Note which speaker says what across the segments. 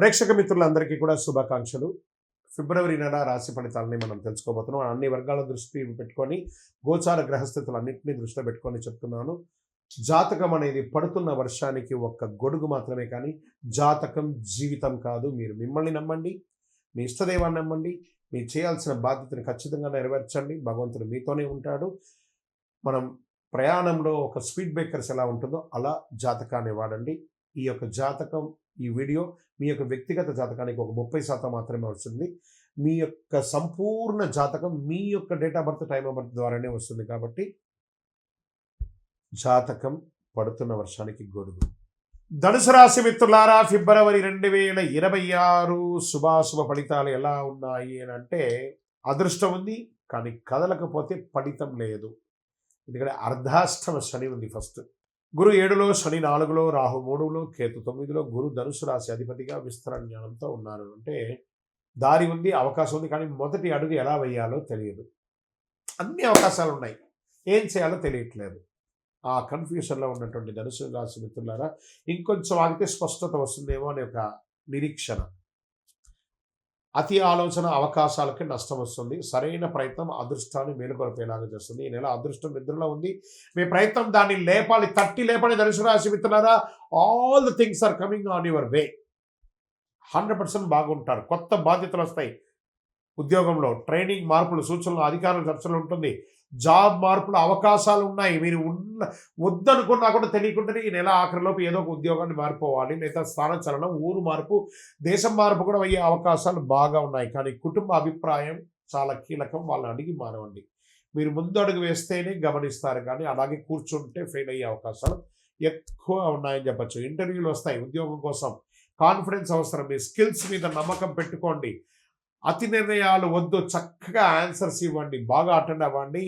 Speaker 1: ప్రేక్షక మిత్రులందరికీ కూడా శుభాకాంక్షలు. ఫిబ్రవరి నెల రాశి ఫలితాలని మనం తెలుసుకోబోతున్నాం. అన్ని వర్గాల దృష్టి పెట్టుకొని గోచార గ్రహస్థితులన్నింటినీ దృష్టిలో పెట్టుకొని చెప్తున్నాను. జాతకం అనేది పడుతున్న వర్షానికి ఒక్క గొడుగు మాత్రమే, కానీ జాతకం జీవితం కాదు. మీరు మిమ్మల్ని నమ్మండి, మీ ఇష్టదైవాన్ని నమ్మండి, మీరు చేయాల్సిన బాధ్యతను ఖచ్చితంగా నెరవేర్చండి. భగవంతుడు మీతోనే ఉంటాడు. మనం ప్రయాణంలో ఒక స్పీడ్ బ్రేకర్స్ ఎలా ఉంటుందో అలా జాతకాన్ని వాడండి. ఈ యొక్క జాతకం, ఈ వీడియో మీ యొక్క వ్యక్తిగత జాతకానికి ఒక 30% మాత్రమే వస్తుంది. మీ యొక్క సంపూర్ణ జాతకం మీ యొక్క date of birth, time of birth ద్వారానే వస్తుంది. కాబట్టి జాతకం పడుతున్న వర్షానికి గొడుగు. ధనుసు రాశి మిత్రులారా, ఫిబ్రవరి 2026 శుభాశుభ ఫలితాలు ఎలా ఉన్నాయి అని అంటే, అదృష్టం ఉంది కానీ కదలకపోతే ఫలితం లేదు. ఎందుకంటే అర్ధాష్టమ శని ఉంది. ఫస్ట్ గురు 7లో, శని 4లో, రాహు 3లో, కేతు 9లో. గురు ధనుసు రాశి అధిపతిగా విస్తరణ జ్ఞానంతో ఉన్నారు. అంటే దారి ఉంది, అవకాశం ఉంది, కానీ మొదటి అడుగు ఎలా వేయాలో తెలియదు. అన్ని అవకాశాలు ఉన్నాయి, ఏం చేయాలో తెలియట్లేదు. ఆ కన్ఫ్యూషన్లో ఉన్నటువంటి ధనుసు రాశి మిత్రులారా, ఇంకొంచెం ఆగితే స్పష్టత వస్తుందేమో అనే ఒక నిరీక్షణ. అతి ఆలోచన అవకాశాలకి నష్టం వస్తుంది. సరైన ప్రయత్నం అదృష్టాన్ని మేలుకొల్పేలాగా చేస్తుంది. ఈ నెల అదృష్టం నిద్రలో ఉంది. మీ ప్రయత్నం దాన్ని లేపాలి, తట్టి లేపాలి. ధనుసు రాశి మిత్రులారా, all the things are coming on your way. 100% బాగుంటారు. కొత్త బాధ్యతలు వస్తాయి. ఉద్యోగంలో ట్రైనింగ్, మార్పులు, సూచనలు, అధికారుల చర్చలు ఉంటుంది. జాబ్ మార్పుల అవకాశాలు ఉన్నాయి. మీరు వద్దనుకున్నా కూడా తెలియకుండానే ఈ నెల ఆఖరిలోపు ఏదో ఒక ఉద్యోగాన్ని మారిపోవాలి, లేదా స్థానచలనం, ఊరు మార్పు, దేశం మార్పు కూడా అయ్యే అవకాశాలు బాగా ఉన్నాయి. కానీ కుటుంబ అభిప్రాయం చాలా కీలకం. వాళ్ళని అడిగి మానవండి. మీరు ముందు అడుగు వేస్తేనే గమనిస్తారు, కానీ అలాగే కూర్చుంటే ఫెయిల్ అయ్యే అవకాశాలు ఎక్కువ ఉన్నాయని చెప్పచ్చు. ఇంటర్వ్యూలు వస్తాయి ఉద్యోగం కోసం. కాన్ఫిడెన్స్ అవసరం. మీ స్కిల్స్ మీద నమ్మకం పెట్టుకోండి. అతి నిర్ణయాలు వద్దు. చక్కగా ఆన్సర్స్ ఇవ్వండి, బాగా అటెండ్ అవ్వండి.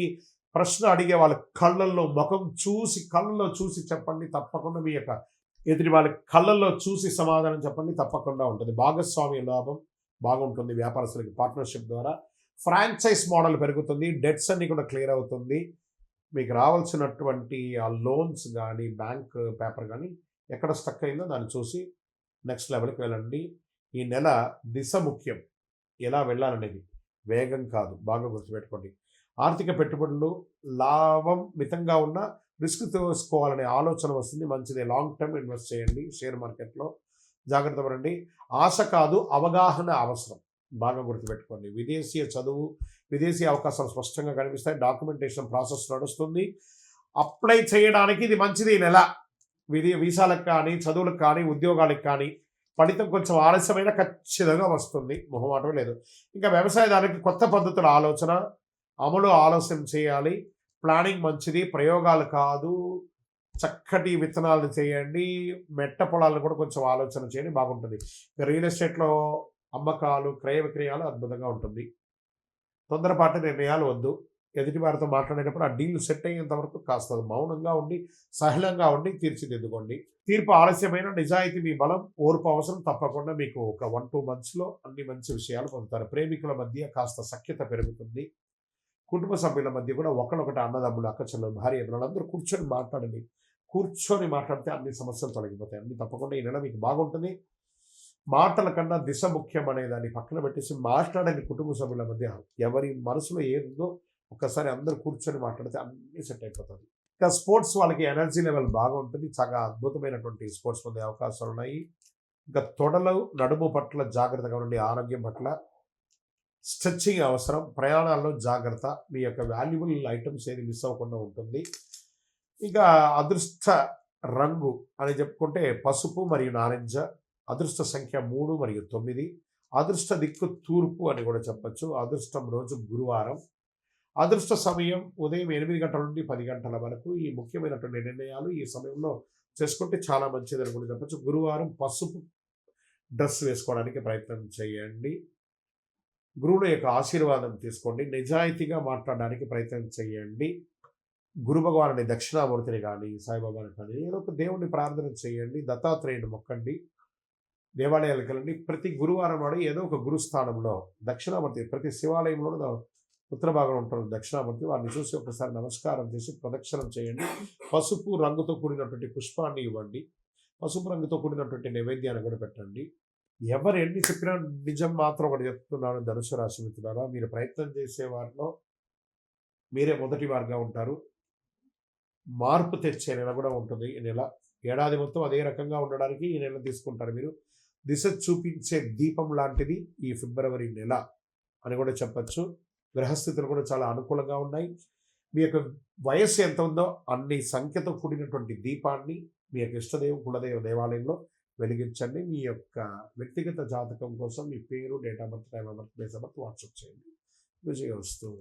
Speaker 1: ప్రశ్న అడిగే వాళ్ళ కళ్ళల్లో ముఖం చూసి, కళ్ళల్లో చూసి చెప్పండి. తప్పకుండా మీ యొక్క ఎదుటి వాళ్ళ కళ్ళల్లో చూసి సమాధానం చెప్పండి, తప్పకుండా ఉంటుంది. భాగస్వామ్య లాభం బాగుంటుంది. వ్యాపారస్తులకి పార్ట్నర్షిప్ ద్వారా ఫ్రాంచైజ్ మోడల్ పెరుగుతుంది. డెట్స్ అన్ని కూడా క్లియర్ అవుతుంది. మీకు రావాల్సినటువంటి ఆ లోన్స్ కానీ, బ్యాంక్ పేపర్ కానీ ఎక్కడ స్టక్ అయిందో దాన్ని చూసి నెక్స్ట్ లెవెల్కి వెళ్ళండి. ఈ నెల దిశ ముఖ్యం, ఎలా వెళ్ళాలనేది, వేగం కాదు. బాగా గుర్తుపెట్టుకోండి. ఆర్థిక పెట్టుబడులు లాభం మితంగా ఉన్న రిస్క్ తీసుకోవాలనే ఆలోచన వస్తుంది. మంచిదే. లాంగ్ టర్మ్ ఇన్వెస్ట్ చేయండి. షేర్ మార్కెట్లో జాగ్రత్త పడండి. ఆశ కాదు, అవగాహన అవసరం. బాగా గుర్తుపెట్టుకోండి. విదేశీయ చదువు, విదేశీ అవకాశాలు స్పష్టంగా కనిపిస్తాయి. డాక్యుమెంటేషన్ ప్రాసెస్ నడుస్తుంది. అప్లై చేయడానికి ఇది మంచిది. ఈ నెల వీసాలకు కానీ, చదువులకు కానీ, ఉద్యోగాలకు కానీ ఫలితం కొంచెం ఆలస్యమైన ఖచ్చితంగా వస్తుంది. మొహమాటం లేదు. ఇంకా వ్యవసాయదారునికి కొత్త పద్ధతుల ఆలోచన, అమలు ఆలస్యం చేయాలి. ప్లానింగ్ మంచిది, ప్రయోగాలు కాదు. చక్కటి విత్తనాలను చేయండి. మెట్ట పొలాలను కూడా కొంచెం ఆలోచన చేయండి, బాగుంటుంది. రియల్ ఎస్టేట్లో అమ్మకాలు, క్రయ విక్రయాలు అద్భుతంగా ఉంటుంది. తొందరపాటు నిర్ణయాలు వద్దు. ఎదుటి వారితో మాట్లాడేటప్పుడు ఆ డీల్ సెట్ అయ్యేంత వరకు కాస్త మౌనంగా ఉండి, సహనంగా ఉండి తీర్చిదిద్దుకోండి. తీర్పు ఆలస్యమైన నిజాయితీ మీ బలం, ఓర్పు అవసరం. తప్పకుండా మీకు ఒక 1-2 మంత్స్లో అన్ని మంచి విషయాలు పొందుతారు. ప్రేమికుల మధ్య కాస్త సఖ్యత పెరుగుతుంది. కుటుంబ సభ్యుల మధ్య కూడా ఒకళ్ళొకటి, అన్నదమ్ములు, అక్కచెల్లెలు, భార్య, పిల్లలందరూ కూర్చొని మాట్లాడండి. కూర్చొని మాట్లాడితే అన్ని సమస్యలు తొలగిపోతాయి. అన్ని తప్పకుండా ఈ నెల మీకు బాగుంటుంది. మాటల కన్నా దిశ ముఖ్యం అనే దాన్ని పక్కన పెట్టేసి మాట్లాడని కుటుంబ సభ్యుల మధ్య ఎవరి మనసులో ఏదో ఒక్కసారి అందరూ కూర్చొని మాట్లాడితే అన్నీ సెట్ అయిపోతుంది. ఇంకా స్పోర్ట్స్ వాళ్ళకి ఎనర్జీ లెవెల్ బాగా ఉంటుంది. చాలా అద్భుతమైనటువంటి స్పోర్ట్స్ పొందే అవకాశాలు ఉన్నాయి. ఇంకా తొడలు, నడుము పట్ల జాగ్రత్తగా ఉండండి. ఆరోగ్యం పట్ల స్ట్రెచ్చింగ్ అవసరం. ప్రయాణాల్లో జాగ్రత్త. మీ యొక్క వాల్యుబుల్ ఐటమ్స్ ఏది మిస్ అవ్వకుండా ఉంటుంది. ఇంకా అదృష్ట రంగు అని చెప్పుకుంటే పసుపు మరియు నారింజ. అదృష్ట సంఖ్య 3 మరియు 9. అదృష్ట దిక్కు తూర్పు అని కూడా చెప్పచ్చు. అదృష్టం రోజు గురువారం. అదృష్ట సమయం ఉదయం 8 గంటల నుండి 10 గంటల వరకు. ఈ ముఖ్యమైనటువంటి నిర్ణయాలు ఈ సమయంలో చేసుకుంటే చాలా మంచిదని కూడా చెప్పచ్చు. గురువారం పసుపు డ్రెస్ వేసుకోవడానికి ప్రయత్నం చేయండి. గురువుల యొక్క ఆశీర్వాదం తీసుకోండి. నిజాయితీగా మాట్లాడడానికి ప్రయత్నం చేయండి. గురు భగవానుని, దక్షిణామూర్తిని కానీ, సాయిబాబాని కానీ ఏదో ఒక దేవుణ్ణి ప్రార్థన చేయండి. దత్తాత్రేయుని మొక్కండి. దేవాలయాలకు వెళ్ళండి. ప్రతి గురువారం నాడు ఏదో ఒక గురుస్థానంలో దక్షిణామూర్తి, ప్రతి శివాలయంలో ఉత్తర భాగంలో ఉంటారు దక్షిణామూర్తి. వారిని చూసి ఒకసారి నమస్కారం చేసి ప్రదక్షిణం చేయండి. పసుపు రంగుతో కూడినటువంటి పుష్పాన్ని ఇవ్వండి. పసుపు రంగుతో కూడినటువంటి నైవేద్యాన్ని కూడా పెట్టండి. ఎవరు ఎన్ని చెప్పినా నిజం మాత్రం ఒకటి చెప్తున్నాను ధనుసు రాశి మిత్రులారా, మీరు ప్రయత్నం చేసే వారిలో మీరే మొదటి వారుగా ఉంటారు. మార్పు తెచ్చే నెల కూడా ఉంటుంది ఈ నెల. ఏడాది మొత్తం అదే రకంగా ఉండడానికి ఈ నెల తీసుకుంటారు మీరు. దిశ చూపించే దీపం లాంటిది ఈ ఫిబ్రవరి నెల అని కూడా చెప్పచ్చు. గ్రహస్థితులు కూడా చాలా అనుకూలంగా ఉన్నాయి. మీ యొక్క వయస్సు ఎంత ఉందో అన్ని సంఖ్యతో కూడినటువంటి దీపాన్ని మీ యొక్క ఇష్టదేవం కులదేవ దేవాలయంలో వెలిగించండి. మీ యొక్క వ్యక్తిగత జాతకం కోసం మీ పేరు, date of birth, time of birth, place of birth WhatsApp చేయండి. విజయవస్తు.